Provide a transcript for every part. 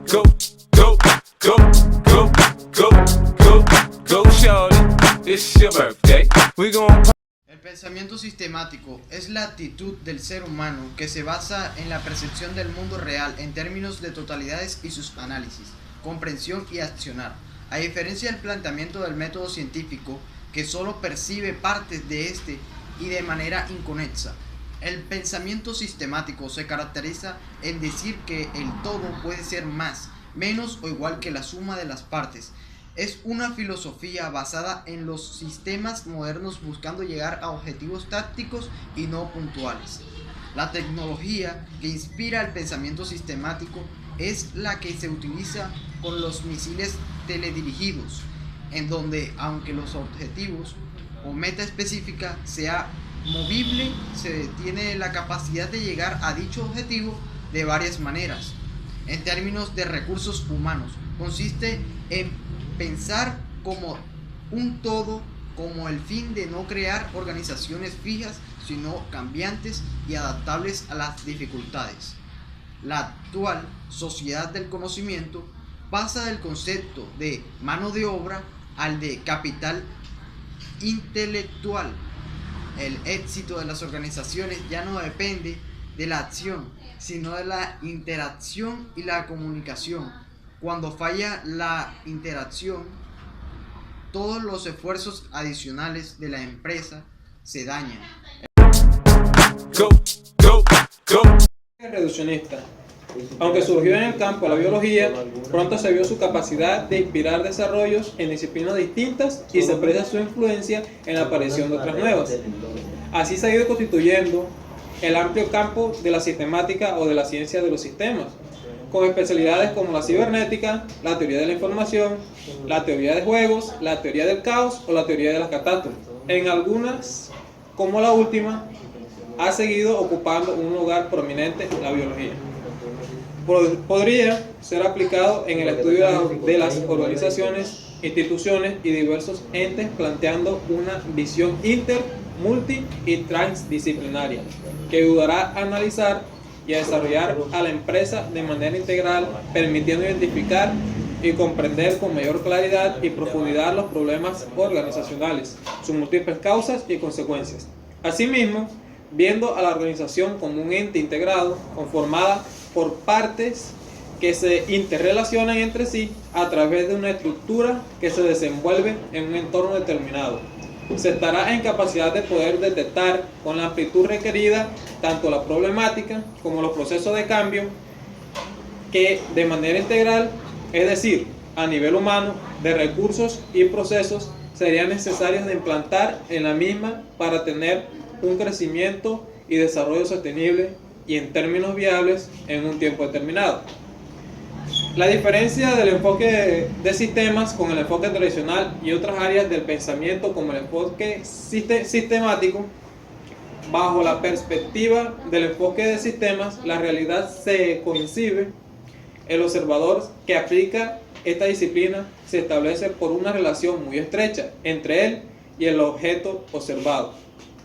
Go, go, go, go, go, go, go, shorty. It's your birthday. We gon' El pensamiento sistemático es la actitud del ser humano que se basa en la percepción del mundo real en términos de totalidades y sus análisis, comprensión y accionar. A diferencia del planteamiento del método científico, que solo percibe partes de este y de manera inconexa, el pensamiento sistemático se caracteriza en decir que el todo puede ser más, menos o igual que la suma de las partes. Es una filosofía basada en los sistemas modernos buscando llegar a objetivos tácticos y no puntuales. La tecnología que inspira el pensamiento sistemático es la que se utiliza con los misiles teledirigidos, en donde, aunque los objetivos o meta específica sea movible, se tiene la capacidad de llegar a dicho objetivo de varias maneras. En términos de recursos humanos, consiste en pensar como un todo, como el fin de no crear organizaciones fijas, sino cambiantes y adaptables a las dificultades. La actual sociedad del conocimiento pasa del concepto de mano de obra al de capital intelectual. El éxito de las organizaciones ya no depende de la acción, sino de la interacción y la comunicación. Cuando falla la interacción, todos los esfuerzos adicionales de la empresa se dañan. go, go, go. Reduccionista. Aunque surgió en el campo de la biología, pronto se vio su capacidad de inspirar desarrollos en disciplinas distintas y se aprecia su influencia en la aparición de otras nuevas. Así se ha ido constituyendo el amplio campo de la sistemática o de la ciencia de los sistemas, con especialidades como la cibernética, la teoría de la información, la teoría de juegos, la teoría del caos o la teoría de las catástrofes. En algunas, como la última, ha seguido ocupando un lugar prominente en la biología. Podría ser aplicado en el estudio de las organizaciones, instituciones y diversos entes, planteando una visión inter, multi y transdisciplinaria que ayudará a analizar y a desarrollar a la empresa de manera integral, permitiendo identificar y comprender con mayor claridad y profundidad los problemas organizacionales, sus múltiples causas y consecuencias. Asimismo, viendo a la organización como un ente integrado, conformada por partes que se interrelacionan entre sí a través de una estructura que se desenvuelve en un entorno determinado. Se estará en capacidad de poder detectar con la amplitud requerida tanto la problemática como los procesos de cambio que de manera integral, es decir, a nivel humano, de recursos y procesos serían necesarios de implantar en la misma para tener un crecimiento y desarrollo sostenible y en términos viables en un tiempo determinado. La diferencia del enfoque de sistemas con el enfoque tradicional y otras áreas del pensamiento como el enfoque sistemático, bajo la perspectiva del enfoque de sistemas, la realidad se concibe. El observador que aplica esta disciplina se establece por una relación muy estrecha entre él y el objeto observado,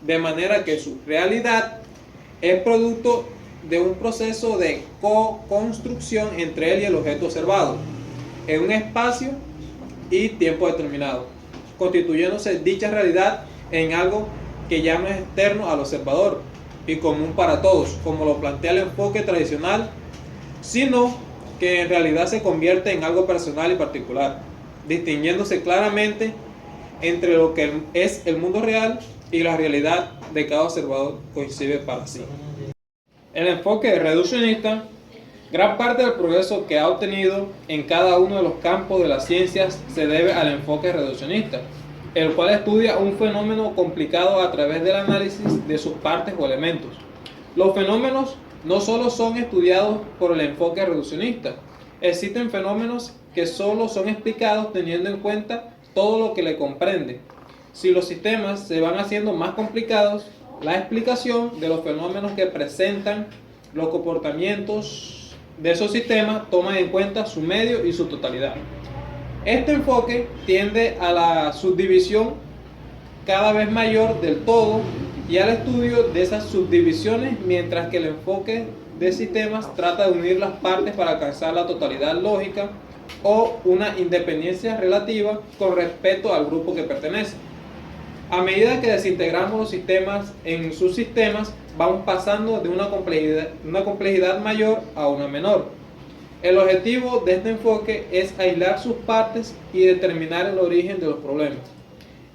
de manera que su realidad es producto de un proceso de co-construcción entre él y el objeto observado en un espacio y tiempo determinado, constituyéndose dicha realidad en algo que ya no es externo al observador y común para todos, como lo plantea el enfoque tradicional, sino que en realidad se convierte en algo personal y particular, distinguiéndose claramente entre lo que es el mundo real y la realidad de cada observador coincide para sí. El enfoque reduccionista, gran parte del progreso que ha obtenido en cada uno de los campos de las ciencias se debe al enfoque reduccionista, el cual estudia un fenómeno complicado a través del análisis de sus partes o elementos. Los fenómenos no solo son estudiados por el enfoque reduccionista, existen fenómenos que solo son explicados teniendo en cuenta todo lo que le comprende. Si los sistemas se van haciendo más complicados, la explicación de los fenómenos que presentan los comportamientos de esos sistemas toma en cuenta su medio y su totalidad. Este enfoque tiende a la subdivisión cada vez mayor del todo y al estudio de esas subdivisiones, mientras que el enfoque de sistemas trata de unir las partes para alcanzar la totalidad lógica o una independencia relativa con respecto al grupo que pertenece. A medida que desintegramos los sistemas en subsistemas, vamos pasando de una complejidad mayor a una menor. El objetivo de este enfoque es aislar sus partes y determinar el origen de los problemas.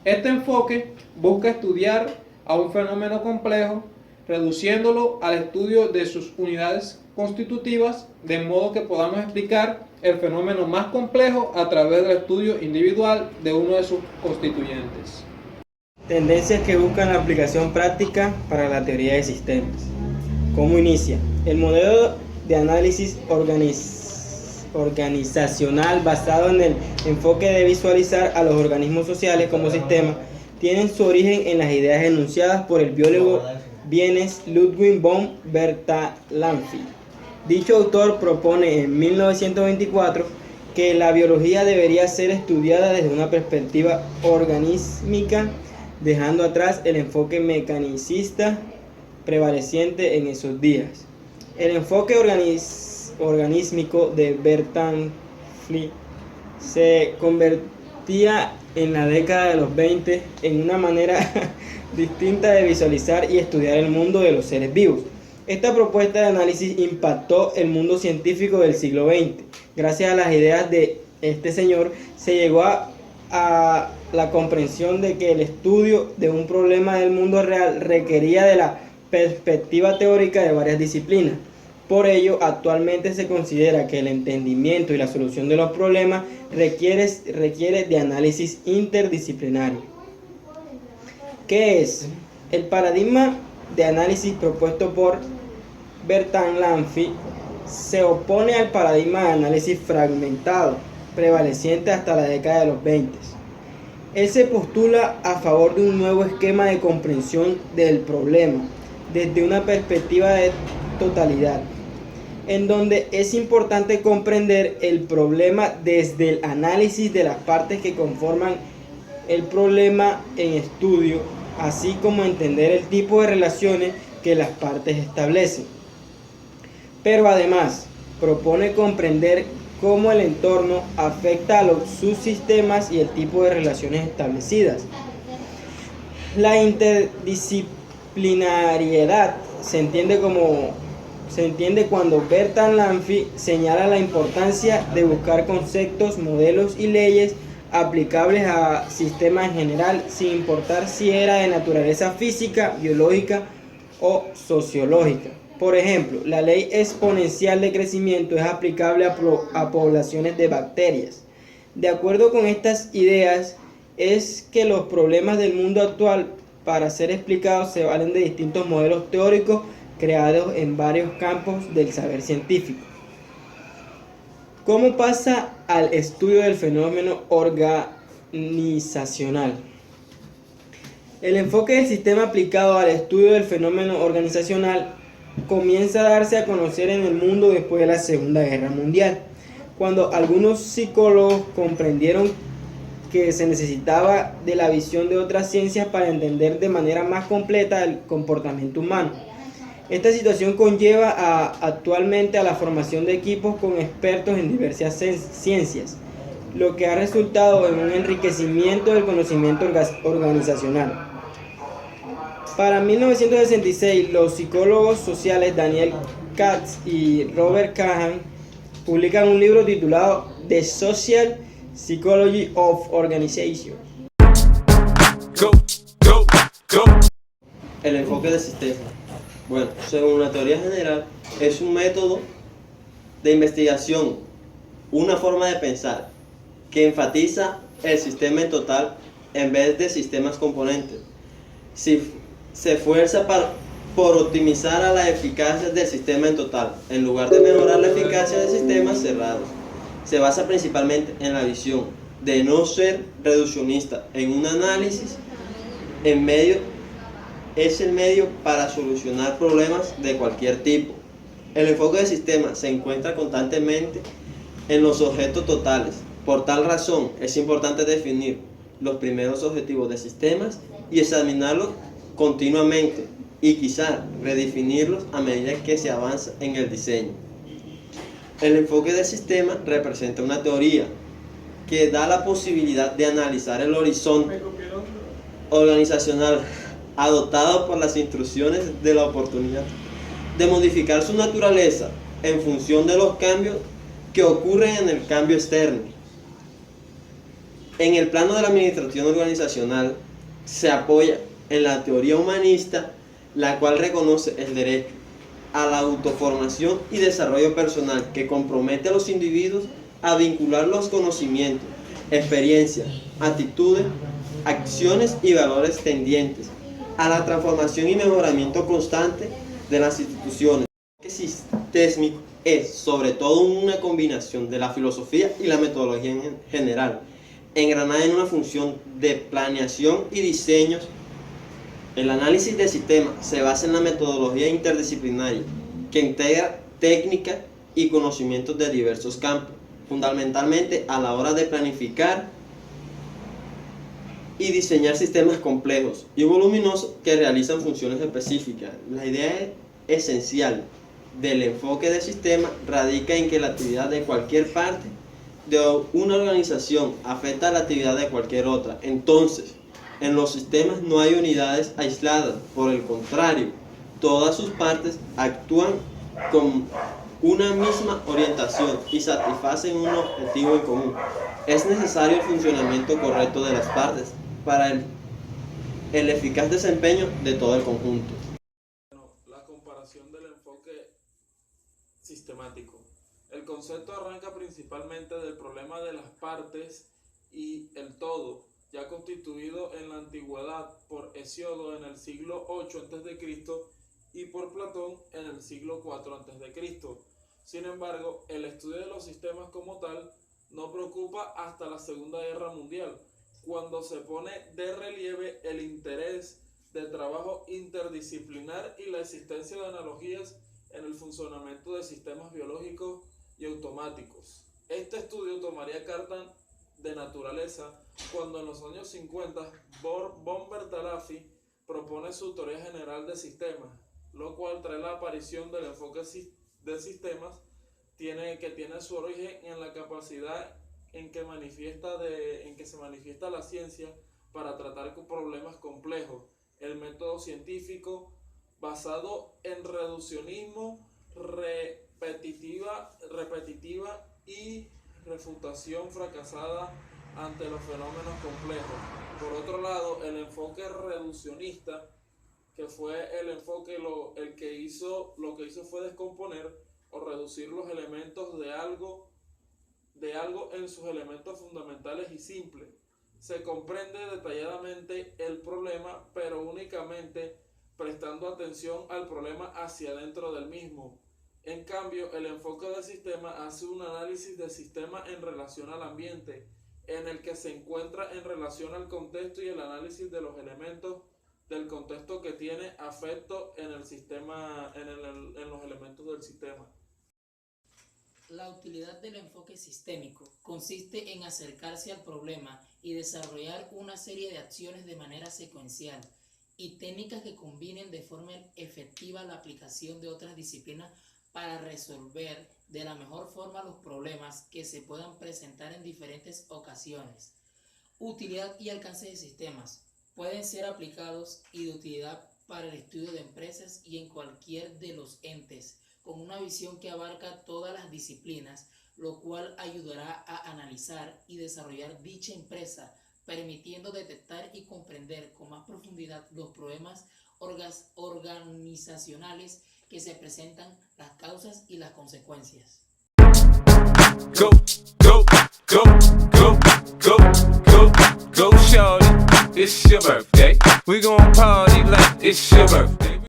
Este enfoque busca estudiar a un fenómeno complejo, reduciéndolo al estudio de sus unidades constitutivas, de modo que podamos explicar el fenómeno más complejo a través del estudio individual de uno de sus constituyentes. Tendencias que buscan la aplicación práctica para la teoría de sistemas. ¿Cómo inicia? El modelo de análisis organizacional basado en el enfoque de visualizar a los organismos sociales como sistemas tienen su origen en las ideas enunciadas por el biólogo vienes Ludwig von Bertalanffy. Dicho autor propone en 1924 que la biología debería ser estudiada desde una perspectiva organísmica, dejando atrás el enfoque mecanicista prevaleciente en esos días. El enfoque organísmico de Bertalanffy se convertía en la década de los 20 en una manera distinta de visualizar y estudiar el mundo de los seres vivos. Esta propuesta de análisis impactó el mundo científico del siglo XX. Gracias a las ideas de este señor se llegó a la comprensión de que el estudio de un problema del mundo real requería de la perspectiva teórica de varias disciplinas. Por ello, actualmente se considera que el entendimiento y la solución de los problemas requiere de análisis interdisciplinario. ¿Qué es? El paradigma de análisis propuesto por Bertalanffy se opone al paradigma de análisis fragmentado, prevaleciente hasta la década de los 20. Él se postula a favor de un nuevo esquema de comprensión del problema, desde una perspectiva de totalidad, en donde es importante comprender el problema desde el análisis de las partes que conforman el problema en estudio, así como entender el tipo de relaciones que las partes establecen. Pero además, propone comprender cómo el entorno afecta a los subsistemas y el tipo de relaciones establecidas. La interdisciplinariedad se entiende cuando Bertalanffy señala la importancia de buscar conceptos, modelos y leyes aplicables a sistemas en general, sin importar si era de naturaleza física, biológica o sociológica. Por ejemplo, la ley exponencial de crecimiento es aplicable a poblaciones de bacterias. De acuerdo con estas ideas, es que los problemas del mundo actual, para ser explicados, se valen de distintos modelos teóricos creados en varios campos del saber científico. ¿Cómo pasa al estudio del fenómeno organizacional? El enfoque del sistema aplicado al estudio del fenómeno organizacional comienza a darse a conocer en el mundo después de la Segunda Guerra Mundial, cuando algunos psicólogos comprendieron que se necesitaba de la visión de otras ciencias para entender de manera más completa el comportamiento humano. Esta situación conlleva actualmente a la formación de equipos con expertos en diversas ciencias, lo que ha resultado en un enriquecimiento del conocimiento organizacional. Para 1966, los psicólogos sociales Daniel Katz y Robert Kahan publican un libro titulado The Social Psychology of Organization. Go, go, go. El enfoque del sistema. Bueno, según la teoría general, es un método de investigación, una forma de pensar que enfatiza el sistema en total en vez de sistemas componentes. Se esfuerza por optimizar a la eficacia del sistema en total, en lugar de mejorar la eficacia de sistemas cerrados. Se basa principalmente en la visión de no ser reduccionista en un análisis es el medio para solucionar problemas de cualquier tipo. El enfoque del sistema se encuentra constantemente en los objetos totales. Por tal razón, es importante definir los primeros objetivos de sistemas y examinarlos continuamente y quizá redefinirlos a medida que se avanza en el diseño. El enfoque de sistema representa una teoría que da la posibilidad de analizar el horizonte organizacional adoptado por las instrucciones de la oportunidad, de modificar su naturaleza en función de los cambios que ocurren en el cambio externo. En el plano de la administración organizacional se apoya en la teoría humanista, la cual reconoce el derecho a la autoformación y desarrollo personal, que compromete a los individuos a vincular los conocimientos, experiencias, actitudes, acciones y valores tendientes a la transformación y mejoramiento constante de las instituciones. El enfoque sistémico es sobre todo una combinación de la filosofía y la metodología en general, engranada en una función de planeación y diseños. El análisis de sistemas se basa en la metodología interdisciplinaria que integra técnicas y conocimientos de diversos campos, fundamentalmente a la hora de planificar y diseñar sistemas complejos y voluminosos que realizan funciones específicas. La idea esencial del enfoque de sistema radica en que la actividad de cualquier parte de una organización afecta a la actividad de cualquier otra. Entonces, en los sistemas no hay unidades aisladas, por el contrario, todas sus partes actúan con una misma orientación y satisfacen un objetivo en común. Es necesario el funcionamiento correcto de las partes para el eficaz desempeño de todo el conjunto. La comparación del enfoque sistemático. El concepto arranca principalmente del problema de las partes y el todo, ya constituido en la antigüedad por Hesiodo en el siglo 8 a.C. y por Platón en el siglo 4 a.C. Sin embargo, el estudio de los sistemas como tal no preocupa hasta la Segunda Guerra Mundial, cuando se pone de relieve el interés de trabajo interdisciplinar y la existencia de analogías en el funcionamiento de sistemas biológicos y automáticos. Este estudio tomaría carta de naturaleza cuando en los años 50 von Bertalanffy propone su teoría general de sistemas, lo cual trae la aparición del enfoque de sistemas que tiene su origen en la capacidad en que se manifiesta la ciencia para tratar con problemas complejos, el método científico basado en reduccionismo, repetitiva y refutación fracasada ante los fenómenos complejos. Por otro lado, el enfoque reduccionista, que fue el enfoque lo que hizo fue descomponer o reducir los elementos de algo en sus elementos fundamentales y simples. Se comprende detalladamente el problema, pero únicamente prestando atención al problema hacia dentro del mismo. En cambio, el enfoque del sistema hace un análisis del sistema en relación al ambiente, en el que se encuentra en relación al contexto y el análisis de los elementos del contexto que tiene afecto en el sistema, en los elementos del sistema. La utilidad del enfoque sistémico consiste en acercarse al problema y desarrollar una serie de acciones de manera secuencial y técnicas que combinen de forma efectiva la aplicación de otras disciplinas para resolver de la mejor forma los problemas que se puedan presentar en diferentes ocasiones. Utilidad y alcance de sistemas pueden ser aplicados y de utilidad para el estudio de empresas y en cualquier de los entes, con una visión que abarca todas las disciplinas, lo cual ayudará a analizar y desarrollar dicha empresa, permitiendo detectar y comprender con más profundidad los problemas organizacionales que se presentan, las causas y las consecuencias. Go, go, go, go, go, go, go, shorty. It's your birthday. We gon' party like it's your birthday.